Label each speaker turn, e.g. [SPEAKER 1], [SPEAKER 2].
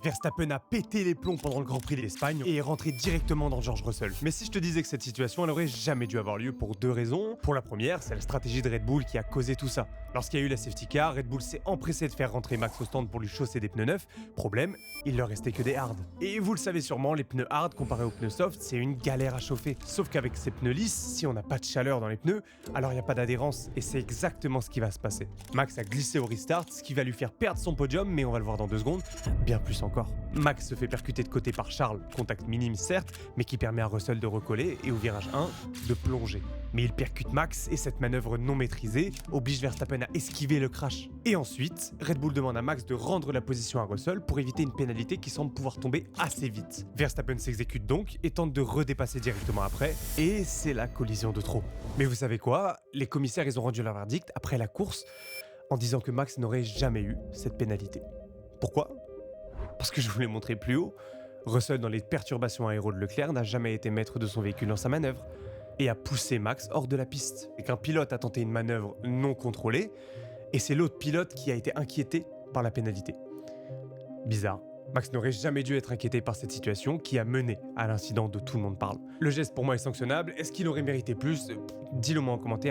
[SPEAKER 1] Verstappen a pété les plombs pendant le Grand Prix d'Espagne et est rentré directement dans George Russell. Mais si je te disais que cette situation elle aurait jamais dû avoir lieu pour deux raisons. Pour la première, c'est la stratégie de Red Bull qui a causé tout ça. Lorsqu'il y a eu la safety car, Red Bull s'est empressé de faire rentrer Max au stand pour lui chausser des pneus neufs. Problème, il leur restait que des hards. Et vous le savez sûrement, les pneus hard comparés aux pneus soft, c'est une galère à chauffer. Sauf qu'avec ces pneus lisses, si on n'a pas de chaleur dans les pneus, alors il n'y a pas d'adhérence et c'est exactement ce qui va se passer. Max a glissé au restart, ce qui va lui faire perdre son podium, mais on va le voir dans 2 secondes, bien plus encore. Max se fait percuter de côté par Charles, contact minime certes, mais qui permet à Russell de recoller et au virage 1, de plonger. Mais il percute Max et cette manœuvre non maîtrisée oblige Verstappen à esquiver le crash. Et ensuite, Red Bull demande à Max de rendre la position à Russell pour éviter une pénalité qui semble pouvoir tomber assez vite. Verstappen s'exécute donc et tente de redépasser directement après, et c'est la collision de trop. Mais vous savez quoi? Les commissaires ils ont rendu leur verdict après la course en disant que Max n'aurait jamais eu cette pénalité. Pourquoi? Parce que je vous l'ai montré plus haut, Russell dans les perturbations aéro de Leclerc n'a jamais été maître de son véhicule dans sa manœuvre et a poussé Max hors de la piste. Et qu'un pilote a tenté une manœuvre non contrôlée et c'est l'autre pilote qui a été inquiété par la pénalité. Bizarre. Max n'aurait jamais dû être inquiété par cette situation qui a mené à l'incident dont tout le monde parle. Le geste pour moi est sanctionnable, est-ce qu'il aurait mérité plus? Dis-le moi en commentaire.